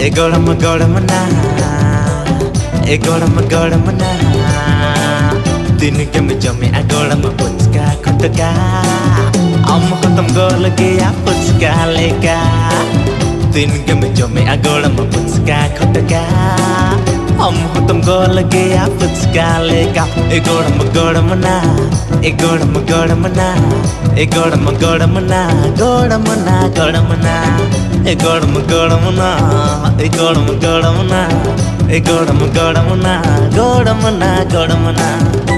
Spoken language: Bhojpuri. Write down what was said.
ए गरम गरम ना, ए गरम गरम ना, दिन के में जमे आ गरम पुचका खटका, हम खत्म गोल गया पुचका लेका, दिन के में जमे आ गरम पुचका खटका, हम खत्म गोल गया पुचका लेका, ए गरम गरम ना, ए गरम गरम ना, ए गरम गरम ना, गरम ना गरम ना, ए गरम गरम ना, ए गरम गरम ना, ए गरम गरम ना, गरम ना गरम ना।